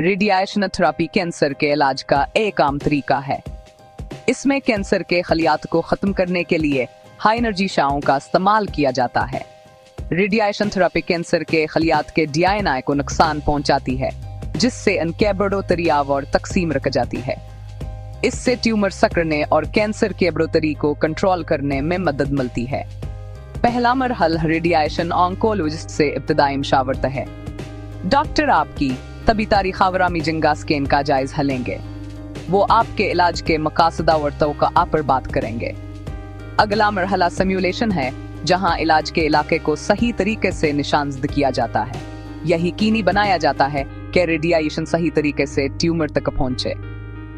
Radiation therapy cancer के इलाज का एक आम तरीका है। इसमें कैंसर के खलियात को खत्म करने के लिए हाई एनर्जी शाओं का इस्तेमाल किया जाता है। रेडिएशन थेरेपी कैंसर के खलियात के डीएनए को नुकसान पहुंचाती है, जिससे इनके बढ़ोतरी और तकसीम रख जाती है। इससे ट्यूमर सिकुड़ने और कैंसर के बढ़ोतरी को कंट्रोल करने में मदद मिलती है। पहला मरहला रेडिएशन ऑन्कोलॉजिस्ट से इब्तिदाई मशावरत है। डॉक्टर आपकी तभी तारीखावरा मीजिंगा स्कैन का जायजा लेंगे। वो आपके इलाज के मकासदा और तवक्का आप पर बात करेंगे। अगला मरहला सिमुलेशन है, जहां इलाज के इलाके को सही तरीके से निशानजद किया जाता है। यह यकीनी बनाया जाता है कि रेडिएशन सही तरीके से ट्यूमर तक पहुंचे।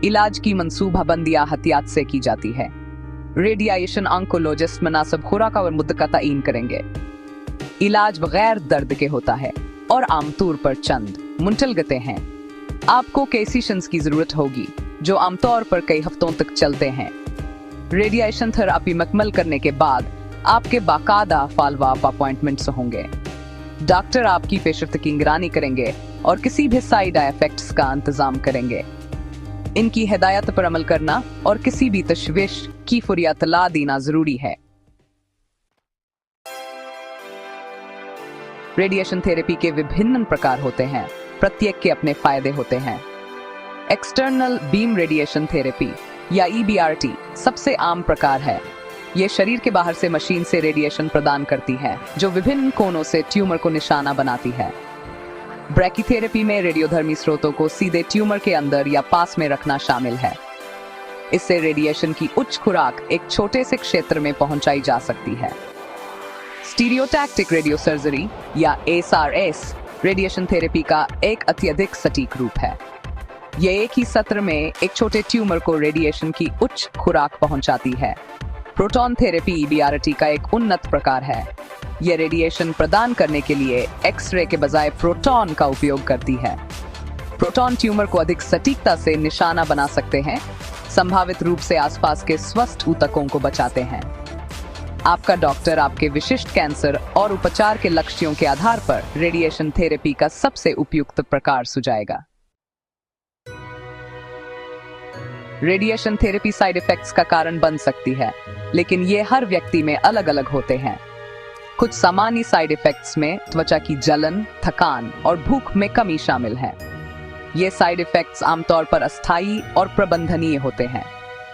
इलाज की मंसूबाबंदी एहतियात से की जाती है। रेडिएशन ऑन्कोलॉजिस्ट मुनासिब खुराक और मुद्दत का तयीन करेंगे। इलाज बगैर दर्द के होता है और आमतौर पर चंद मुंतलगते हैं। आपको केसेशंस की जरूरत होगी जो आमतौर पर कई हफ्तों तक चलते हैं। रेडिएशन थेरेपी मुकम्मल करने के बाद आपके बाकायदा फॉलोअप अपॉइंटमेंट्स होंगे। डॉक्टर आपकी पेशरफ्त की निगरानी करेंगे और किसी भी साइड इफेक्ट्स का इंतजाम करेंगे। इनकी हिदायत पर अमल करना और किसी भी तशवीश की फौरी इत्तला देना जरूरी है। रेडिएशन थेरेपी के विभिन्न प्रकार होते हैं, प्रत्येक के अपने फायदे होते हैं। एक्सटर्नल बीम रेडिएशन थेरेपी या EBRT सबसे आम प्रकार है। ये शरीर के बाहर से मशीन से रेडिएशन प्रदान करती है, जो विभिन्न कोनों से ट्यूमर को निशाना बनाती है। ब्रैकीथेरेपी में रेडियोधर्मी स्रोतों को सीधे ट्यूमर के अंदर या पास में रखना शामिल है। इससे रेडिएशन की उच्च खुराक एक छोटे से क्षेत्र में पहुंचाई जा सकती है। स्टीरियोटैक्टिक रेडियो सर्जरी या SRS रेडिएशन थेरेपी का एक अत्यधिक सटीक रूप है। यह एक ही सत्र में एक छोटे ट्यूमर को रेडिएशन की उच्च खुराक पहुंचाती है। प्रोटॉन थेरेपी EBRT का एक उन्नत प्रकार है। यह रेडिएशन प्रदान करने के लिए एक्सरे के बजाय प्रोटॉन का उपयोग करती है। प्रोटॉन ट्यूमर को अधिक सटीकता से निशाना बना सकते हैं, संभावित रूप से आसपास के स्वस्थ ऊतकों को बचाते हैं। आपका डॉक्टर आपके विशिष्ट कैंसर और उपचार के लक्ष्यों के आधार पर रेडिएशन थेरेपी का सबसे उपयुक्त प्रकार सुझाएगा। रेडिएशन थेरेपी साइड इफेक्ट्स का कारण बन सकती है, लेकिन ये हर व्यक्ति में अलग अलग होते हैं। कुछ सामान्य साइड इफेक्ट्स में त्वचा की जलन, थकान और भूख में कमी शामिल है। ये साइड इफेक्ट्स आमतौर पर अस्थायी और प्रबंधनीय होते हैं।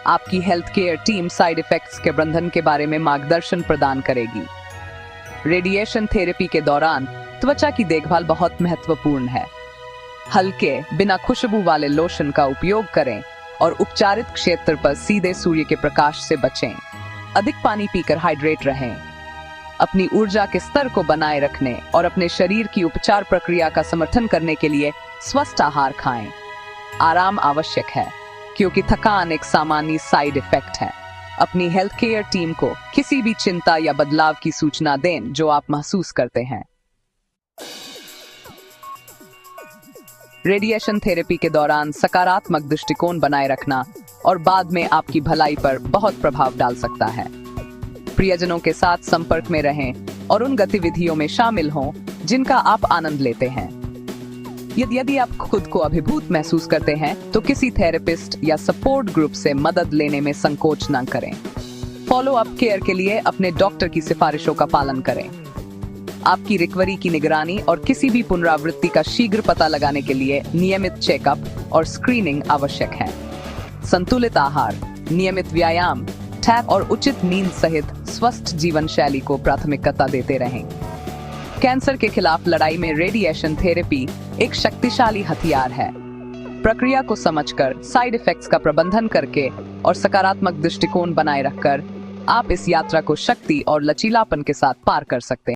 आपकी health care team side effects के प्रबंधन के बारे में मार्गदर्शन प्रदान करेगी। रेडिएशन थेरेपी के दौरान त्वचा की देखभाल बहुत महत्वपूर्ण है। हल्के, बिना खुशबू वाले लोशन का उपयोग करें और उपचारित क्षेत्र पर सीधे सूर्य के प्रकाश से बचें। अधिक पानी पीकर हाइड्रेट रहें। अपनी ऊर्जा के स्तर को बनाए रखने और अपने शरीर की उपचार प्रक्रिया का समर्थन करने के लिए स्वस्थ आहार खाएं। आराम आवश्यक है, क्योंकि थकान एक सामान्य साइड इफेक्ट है। अपनी हेल्थ केयर टीम को किसी भी चिंता या बदलाव की सूचना दें जो आप महसूस करते हैं। रेडिएशन थेरेपी के दौरान सकारात्मक दृष्टिकोण बनाए रखना और बाद में आपकी भलाई पर बहुत प्रभाव डाल सकता है। प्रियजनों के साथ संपर्क में रहें और उन गतिविधियों में शामिल हों जिनका आप आनंद लेते हैं। यदि आप खुद को अभिभूत महसूस करते हैं तो किसी थेरेपिस्ट या सपोर्ट ग्रुप से मदद लेने में संकोच न करें। फॉलो अप केयर के लिए अपने डॉक्टर की सिफारिशों का पालन करें। आपकी रिकवरी की निगरानी और किसी भी पुनरावृत्ति का शीघ्र पता लगाने के लिए नियमित चेकअप और स्क्रीनिंग आवश्यक है। संतुलित आहार, नियमित व्यायाम, टैप और उचित नींद सहित स्वस्थ जीवन शैली को प्राथमिकता देते रहें। कैंसर के खिलाफ लड़ाई में रेडिएशन थेरेपी एक शक्तिशाली हथियार है। प्रक्रिया को समझकर, साइड इफेक्ट्स का प्रबंधन करके और सकारात्मक दृष्टिकोण बनाए रखकर आप इस यात्रा को शक्ति और लचीलापन के साथ पार कर सकते हैं।